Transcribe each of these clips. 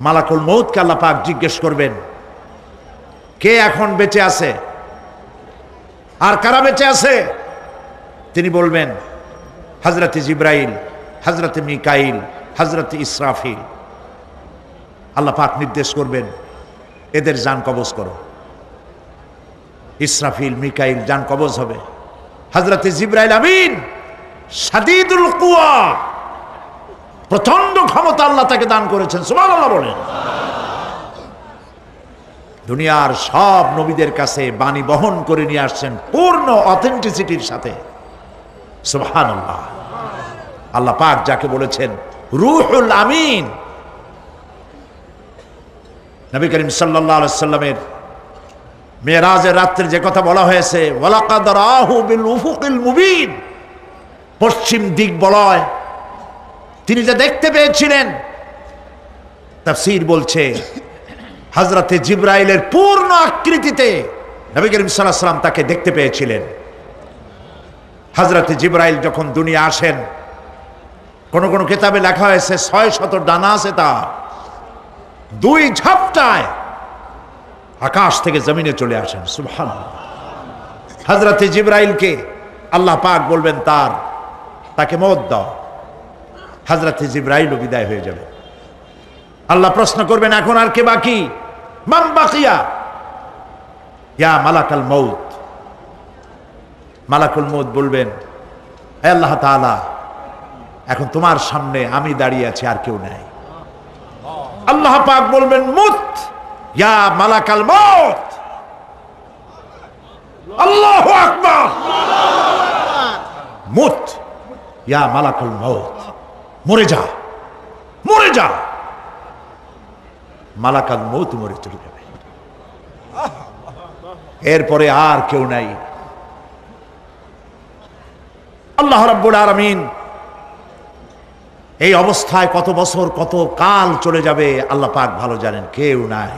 মালাকুল মউতকে আল্লাহ পাক জিজ্ঞেস করবেন, কে এখন বেঁচে আছে আর কারা বেঁচে আছে? তিনি বলবেন হযরত জিবরাইল, হযরত মিকাইল, হযরত ইসরাফিল। আল্লাহ পাক নির্দেশ করবেন, এদের জান কবজ করো। ইসরাফিল, মিকাইল জান কবজ হবে। হযরত জিবরাইল আমিন শাদীদুল কুওয়া, প্রচন্ড ক্ষমতা আল্লাহ তাকে দান করেছেন, সুবহানাল্লাহ বলেন। দুনিয়ার সব নবীদের কাছে বাণী বহন করে নিয়ে আসছেন পূর্ণ অথেন্টিসিটির সাথে, সুবহানাল্লাহ। আল্লাহ পাক যাকে বলেছেন রূহুল আমিন। নবী করিম সাল্লাল্লাহু আলাইহি সাল্লামের মেরাজের রাত্রে যে কথা বলা হয়েছে, ওয়ালাকাদ রাহু বিল উফুকিল মুবিন, পশ্চিম দিক বলয় তিনি যা দেখতে পেয়েছিলেন, তাফসীর বলছে হযরতে জিবরাইলের পূর্ণ আকৃতিতে নবী করিম সাল্লাল্লাহু আলাইহি সাল্লাম তাকে দেখতে পেয়েছিলেন। হযরতে জিবরাইল যখন দুনিয়া আসেন, কোন কোন কিতাবে লেখা হয়েছে 600 ডানা আছে তার, 2 ঝাপটায় আকাশ থেকে জমিনে চলে আসেন, সুবহানাল্লাহ। হযরতে জিবরাইলকে আল্লাহ পাক বলবেন তাকে মওত দাও। হযরতে জিবরাইলও বিদায় হয়ে যাবে। আল্লাহ প্রশ্ন করবেন, এখন আর কে বাকি? মান বাকিয়া ইয়া মালাকাল মউত। মালাকুল মউত বলবেন, হে আল্লাহ তাআলা, এখন তোমার সামনে আমি দাঁড়িয়ে আছি, আর কেউ নাই। আল্লাহ পাক বলবেন, মুত ইয়া মালাকাল মউত। আল্লাহু আকবার। মুত ইয়া মালাকুল মউত, মরে যা, মরে যা। মালাকাল মউত মরে চলে যাবে, এরপরে আর কেউ নাই। আল্লাহ রাব্বুল আলামিন এই অবস্থায় কত বছর কত কাল চলে যাবে আল্লাহ পাক ভালো জানেন, কেউ নাই।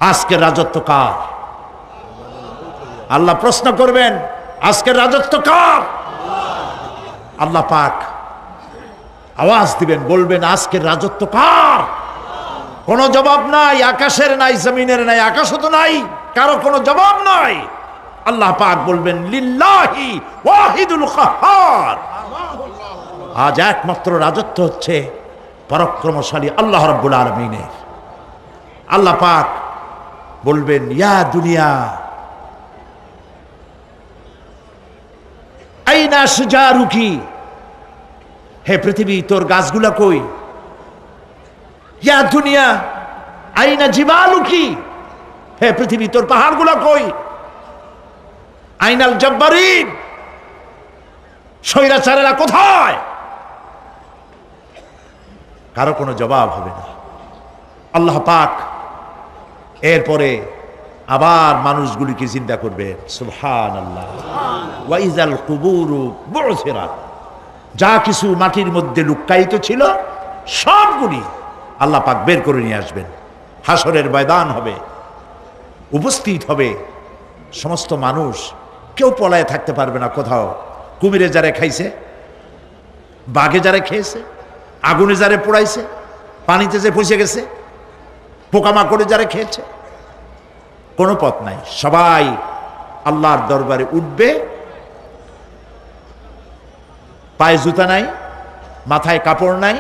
আজকের রাজত্ব কার? আল্লাহ প্রশ্ন করবেন, আজকের রাজত্ব কার? আল্লাহ পাক আওয়াজ দিবেন, বলবেন, আজকের রাজত্ব কার? কোনো জবাব নাই, আকাশের নাই, জমিনের নাই, আকাশও তো নাই, কারো কোনো জবাব নাই। আল্লাহ পাক বলবেন, লিল্লাহি ওয়াহিদুল কাহ্হার। আজ একমাত্র রাজত্ব হচ্ছে পরাক্রমশালী আল্লাহ রাব্বুল আলামিনের। আল্লাহ পাক বলবেন, ইয়া দুনিয়া আইনা শুজারুকি, হে পৃথিবী তোর গাছগুলা কই? ইয়া দুনিয়া আইনা জিবালুকি, হে পৃথিবী তোর পাহাড়গুলা কই? আইনাল জব্বারিন, স্বৈরাচারেরা কোথায়? কারো কোনো জবাব হবে না। আল্লাহ পাক এরপরে আবার মানুষগুলিকে চিন্তা করবে, সুবহানাল্লাহ। ওয়া ইযাল কুবুরু বু'সিরাত, যা কিছু মাটির মধ্যে লুক্কায়িত ছিল সবগুলি আল্লাহ পাক বের করে নিয়ে আসবেন। হাসরের ময়দান হবে, উপস্থিত হবে সমস্ত মানুষ, কেউ পলায়ে থাকতে পারবে না কোথাও। কুমিরে যারে খাইছে, বাঘে যারে খেয়েছে, আগুনে যারে পোড়াইছে, পানিতে যে পচে গেছে, পোকামাকড়ে যারা খেয়েছে, কোনো পথ নাই। সবাই আল্লাহর দরবারে উঠবে, পায়ে জুতা নাই, মাথায় কাপড় নাই,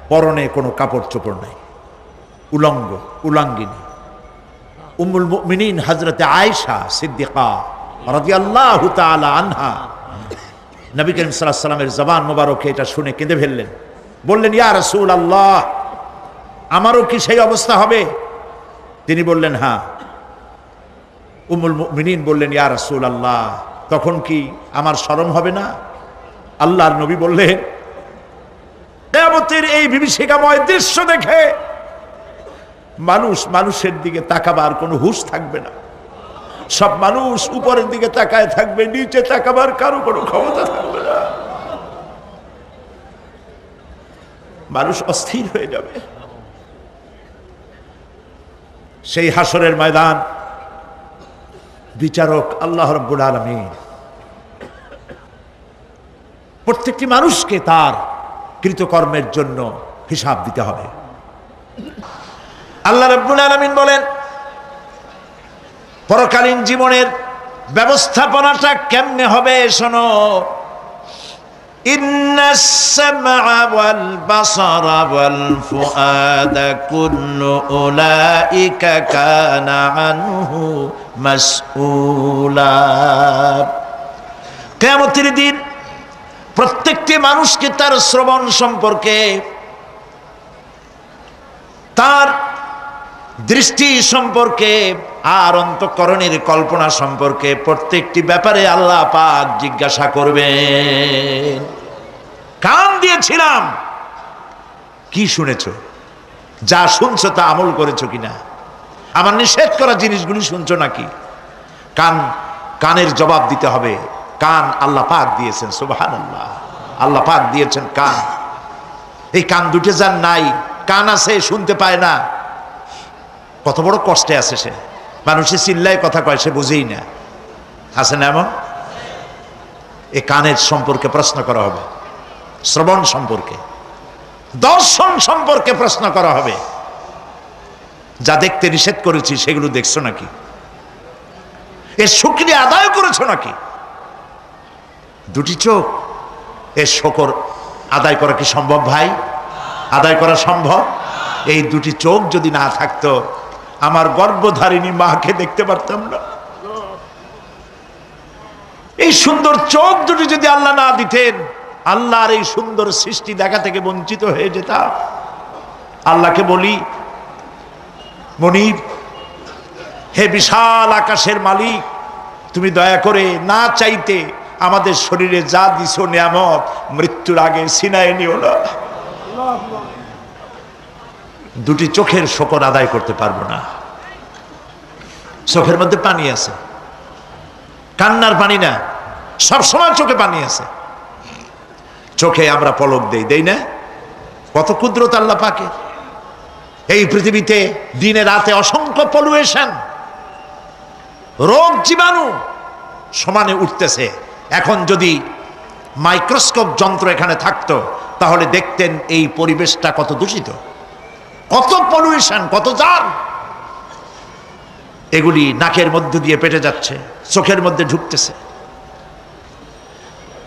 পরনে কোনো কাপড় চোপড় নাই, উলঙ্গ উলাঙ্গিনী। উম্মুল মুমিনিন হযরতে আয়েশা সিদ্দিকা রাদিয়াল্লাহু তাআলা আনহা, নবী করিম সাল্লাল্লাহু আলাইহি ওয়াসাল্লামের জবান মোবারকে এটা শুনে কেঁদে ফেললেন। বললেন, ইয়া রাসূলুল্লাহ, আমারও কি সেই অবস্থা হবে? তিনি বললেন, হ্যাঁ। উম্মুল মুমিনিন বললেন, ইয়া রাসূলুল্লাহ, তখন কি আমার শরম হবে না? আল্লাহর নবী বললেন, কিয়ামতের এই বিভীষিকাময় দৃশ্য দেখে মানুষ মানুষের দিকে তাকাবার কোনো হুঁশ থাকবে না। সব মানুষ উপরের দিকে তাকায় থাকবে, নিচে তাকাবার কারো কোনো ক্ষমতা থাকবে না। মানুষ অস্থির হয়ে যাবে। সেই হাসরের ময়দান, বিচারক আল্লাহ রাব্বুল আলামিন প্রত্যেকটি মানুষকে তার কৃতকর্মের জন্য হিসাব দিতে হবে। আল্লাহ রাব্বুল আলামিন বলেন পরকালীন জীবনের ব্যবস্থাপনাটা কেমনে হবে শোনো। ইন্নাস সামআ ওয়াল বাসারা ওয়াল ফুআদা কুল্লু উলাইকা কানা আনহু মাসউলা। কিয়ামতের দিন প্রত্যেকটি মানুষকে তার শ্রবণ সম্পর্কে, তার দৃষ্টি সম্পর্কে আর অন্তঃকরণের কল্পনা সম্পর্কে প্রত্যেকটি ব্যাপারে আল্লাহ পাক জিজ্ঞাসা করবেন। কান দিয়েছিলাম, কি শুনেছো? যা শুনছো তা আমল করেছো কিনা? আমার নিষেধ করা জিনিসগুলি শুনছো নাকি? কানের জবাব দিতে হবে। কান আল্লাহ পাক দিয়েছেন, সুবহানাল্লাহ। আল্লাহ পাক দিয়েছেন কান। এই কান দুটো যার নাই, কান আছে শুনতে পায় না, কত বড় কষ্টে আছে সে। মানুষে চিল্লায় কথা কয়, সে বুঝেই না। আছে না এমন? এই কানের সম্পর্কে প্রশ্ন করা হবে, শ্রবণ সম্পর্কে, দর্শন সম্পর্কে প্রশ্ন করা হবে। যা দেখতে নিষেধ করেছি সেগুলো দেখছো নাকি? এর শুকরিয়া আদায় করেছো নাকি? দুটি চোখ, এর শকর আদায় করা কি সম্ভব ভাই? আদায় করা সম্ভব? এই দুটি চোখ যদি না থাকতো আমার গর্ভধারিণী মাকে দেখতে পারতাম না। এই সুন্দর চোখ দুটি যদি আল্লাহ না দিতেন, আল্লাহর এই সুন্দর সৃষ্টি দেখা থেকে বঞ্চিত হয়ে যেতাম। আল্লাহকে বলি, মনিব, হে বিশাল আকাশের মালিক, তুমি দয়া করে না চাইতে আমাদের শরীরে যা দিছো নিয়ামত, মৃত্যুর আগে ছিনায় নিও না। দুটি চোখের শকর আদায় করতে পারবো না। চোখের মধ্যে পানি আছে, কান্নার পানি না, সবসময় চোখে পানি আছে। চোখে আমরা পলক দেই না? কত কুদরত আল্লাহ পাকে। এই পৃথিবীতে দিনে রাতে অসংখ্য পলুয়েশন, রোগ জীবাণু সমানে উঠতেছে। এখন যদি মাইক্রোস্কোপ যন্ত্র এখানে থাকতো তাহলে দেখতেন এই পরিবেশটা কত দূষিত, কত পলিউশন, কত জাম। এগুলি নাকের মধ্য দিয়ে পেটে যাচ্ছে, চোখের মধ্যে ঢুকতেছে।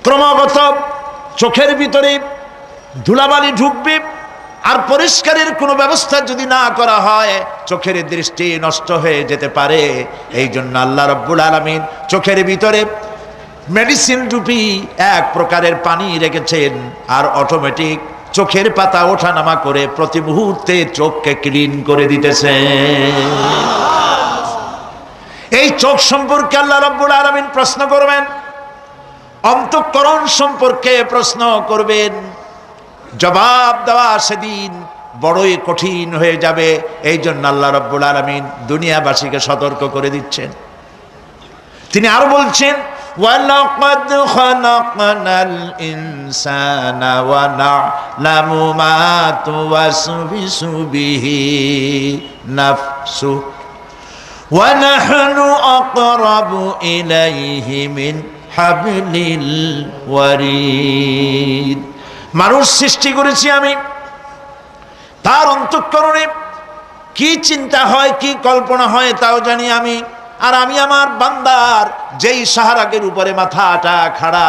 ক্রমাগত চোখের ভিতরে ধুলাবালি ঢুকবে, আর পরিষ্কারের কোনো ব্যবস্থা যদি না করা হয় চোখের দৃষ্টি নষ্ট হয়ে যেতে পারে। এই জন্য আল্লাহ রাব্বুল আলামিন চোখের ভিতরে মেডিসিন রূপী এক প্রকারের পানি রেখেছেন, আর অটোমেটিক চোখের পাতা ওঠানামা করে প্রতি মুহূর্তে চোখকে ক্লিন করে দিতেছে। এই চোখ সম্পর্কে আল্লাহ রাব্বুল আলামিন প্রশ্ন করবেন, অন্তঃকরণ সম্পর্কে প্রশ্ন করবেন। জবাব দেওয়া সেদিন বড়ই কঠিন হয়ে যাবে। এই জন্য আল্লাহ রাব্বুল আলামিন দুনিয়াবাসীকে সতর্ক করে দিচ্ছেন। তিনি আরো বলছেন, وَلَقَدْ خَلَقْنَا الْإِنسَانَ وَنَعْلَمُ مَا تُوَسْوِسُ بِهِ نَفْسُهُ وَنَحْنُ أَقْرَبُ إِلَيْهِ مِنْ حَبْلِ الْوَرِيدِ। মানুষ সৃষ্টি করেছি আমি, তার অন্তঃকরণে কি চিন্তা হয়, কি কল্পনা হয় তাও জানি আমি। আর আমি আমার বান্দার যেই সাহারাগের উপরে মাথাটা খাড়া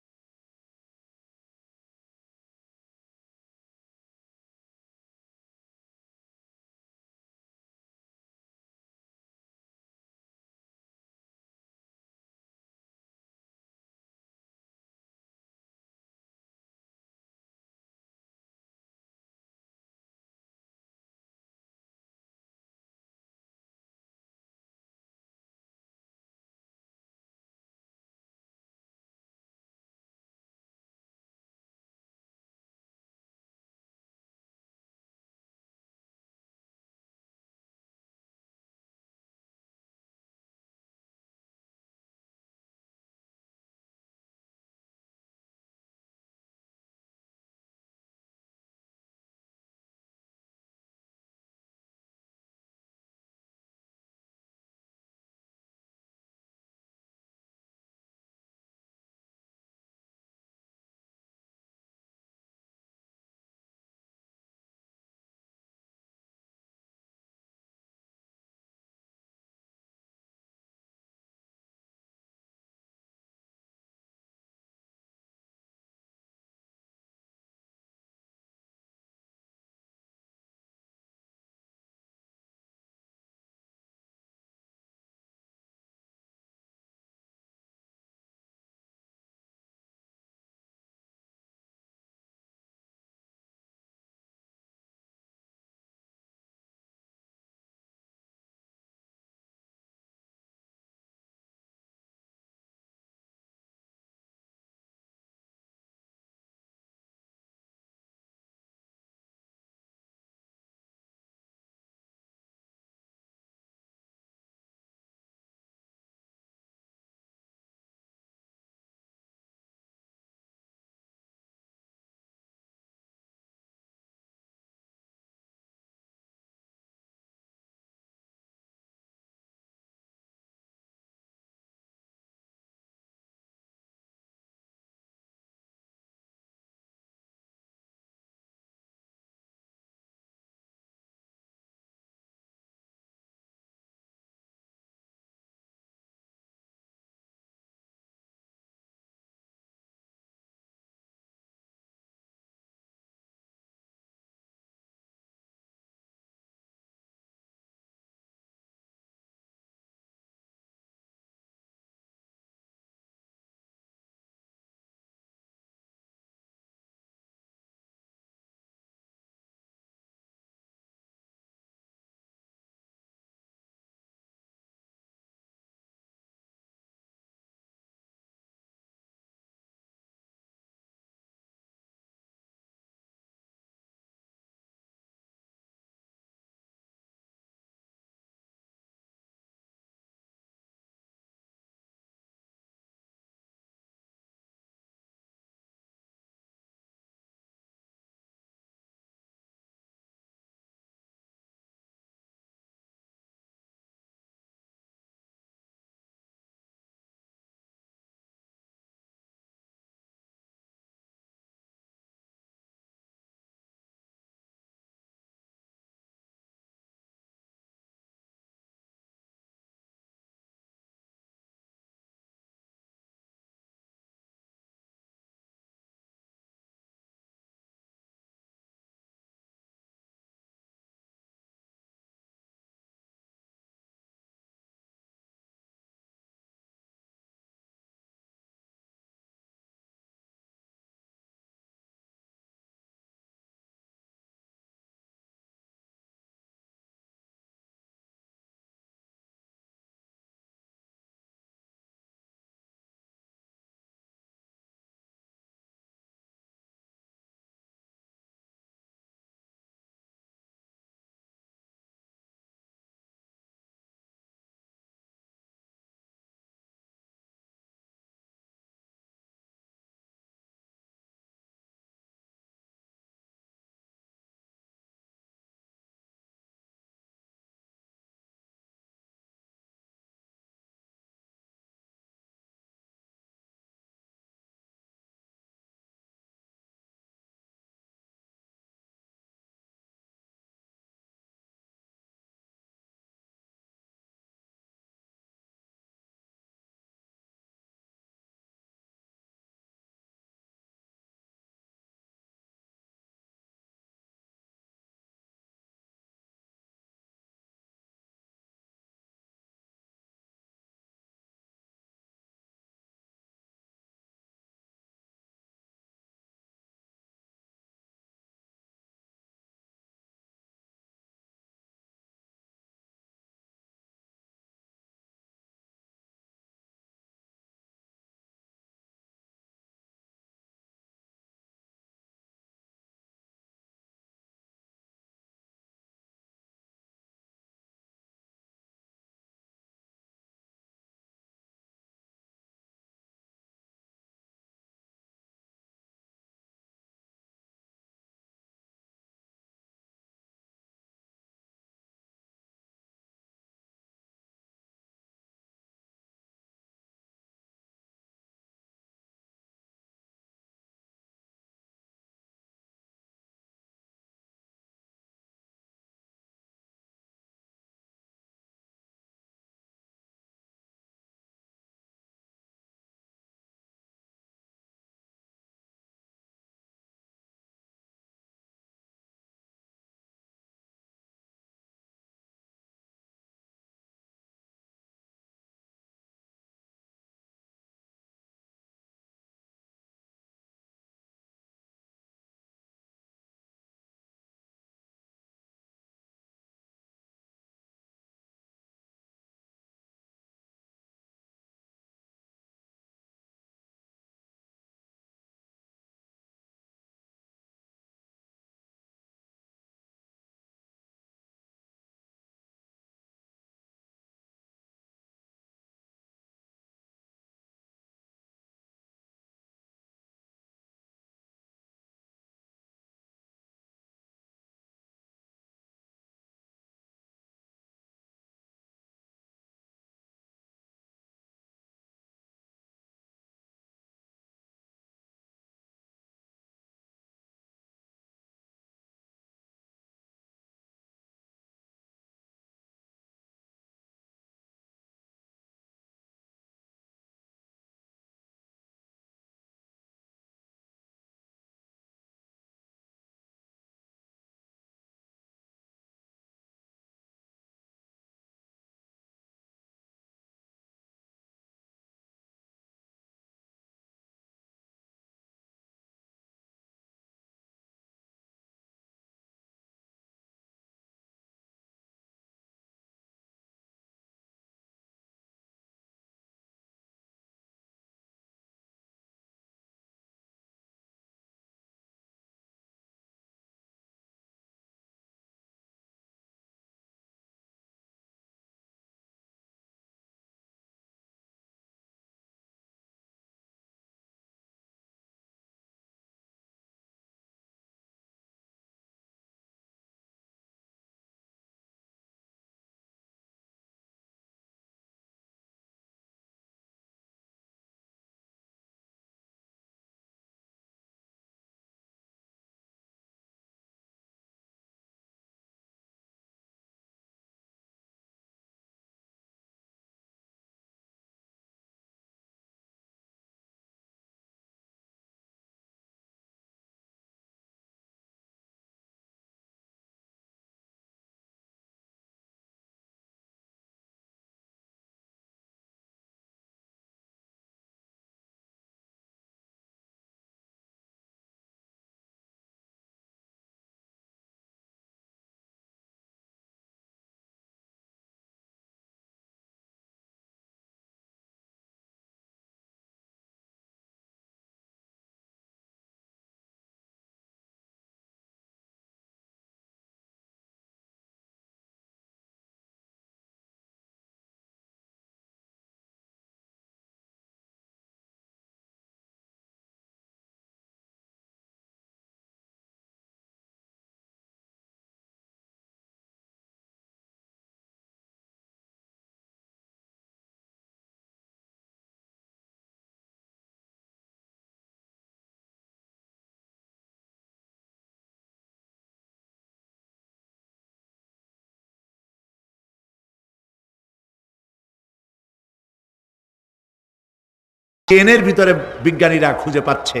ট্রেনের ভিতরে বিজ্ঞানীরা খুঁজে পাচ্ছে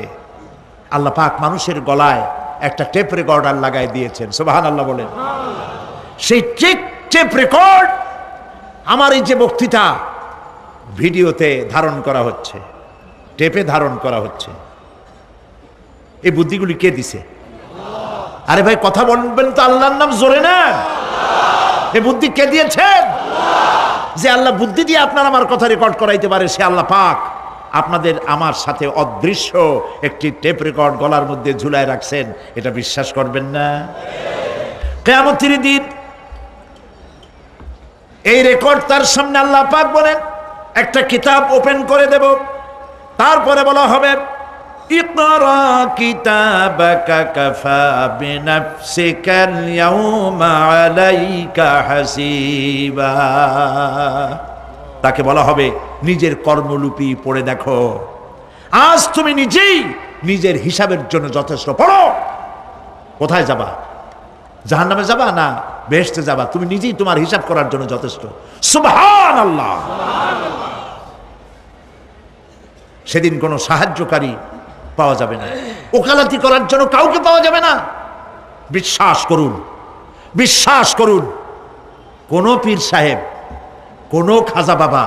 আল্লাহ পাক মানুষের গলায় একটা টেপ রেকর্ডার লাগাই দিয়েছেন, সুবহানাল্লাহ বলেন। সেই টেপ রেকর্ড আমার এই যে বক্তৃতা ভিডিওতে ধারণ করা হচ্ছে, টেপে ধারণ করা হচ্ছে। এই বুদ্ধিগুলি কে দিছে? আরে ভাই কথা বলবেন তো আল্লাহর নাম জোরে না। এই বুদ্ধি কে দিয়েছেন? যে আল্লাহ বুদ্ধি দিয়ে আপনার আমার কথা রেকর্ড করাইতে পারে, সে আল্লাহ পাক আপনাদের আমার সাথে অদৃশ্য একটি টেপ রেকর্ড গলার মধ্যে ঝুলায় রাখছেন। এটা বিশ্বাস করবেন না? কিয়ামতের দিন এই রেকর্ড তার সামনে আল্লাহ পাক বলেন একটা কিতাব ওপেন করে দেব, তারপরে বলা হবে ইকরা কিতাবাকা কাফা বিনাফসিকাল ইয়াউমা আলাইকা হাসিবা। তাকে বলা হবে নিজের কর্মলিপি পড়ে দেখো, আজ তুমি নিজেই নিজের হিসাবের জন্য যথেষ্ট। পড়ো, কোথায় যাবা? জাহান্নামে যাবা না বেহেশতে যাবা? তুমি নিজেই তোমার হিসাব করার জন্য যথেষ্ট। সুবহানাল্লাহ। সেদিন কোনো সাহায্যকারী পাওয়া যাবে না, ওকালতি করার জন্য কাউকে পাওয়া যাবে না। বিশ্বাস করুন, বিশ্বাস করুন, কোন পীর সাহেব, কোন খাজা বাবা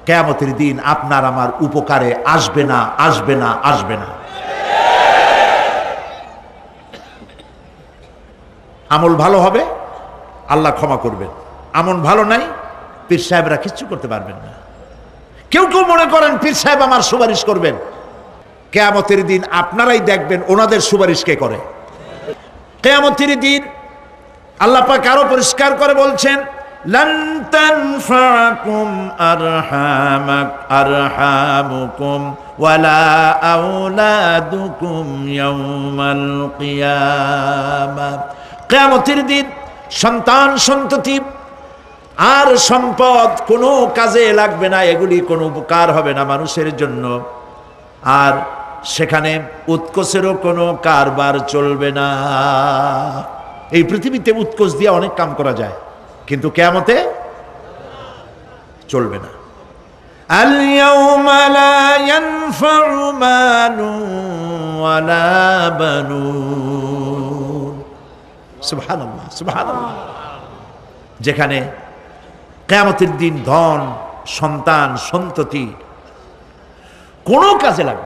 কিয়ামতের দিন আপনার আমার উপকারে আসবে না, আসবে না, আসবে না। আমল ভালো হবে, আল্লাহ ক্ষমা করবেন। আমল ভালো নাই, পীর সাহেবরা কিচ্ছু করতে পারবেন না। কেউ কেউ মনে করেন পীর সাহেব আমার সুপারিশ করবেন। কিয়ামতের দিন আপনারাই দেখবেন ওনাদের সুপারিশ কে করে। কিয়ামতের দিন আল্লাহ পাক আরো পরিষ্কার করে বলছেন লান তানফাকুম আরহামুকুম ওয়ালা আওলাদুকুম ইয়াউমাল কিয়ামাহ। কিয়ামতের দিন সন্তান সন্ততি আর সম্পদ কোনো কাজে লাগবে না, এগুলি কোনো উপকার হবে না মানুষের জন্য। আর সেখানে উৎকোষেরও কোনো কারবার চলবে না। এই পৃথিবীতে উৎকোষ দিয়ে অনেক কাম করা যায়, কিন্তু কিয়ামতে চলবে না। আল ইয়াউমা লা ইয়ানফাউ মালুন ওয়ালা বানুন। সুবহানাল্লাহ, সুবহানাল্লাহ। যেখানে কিয়ামতের দিন ধন, সন্তান, সন্ততি কোনো কাজে লাগবে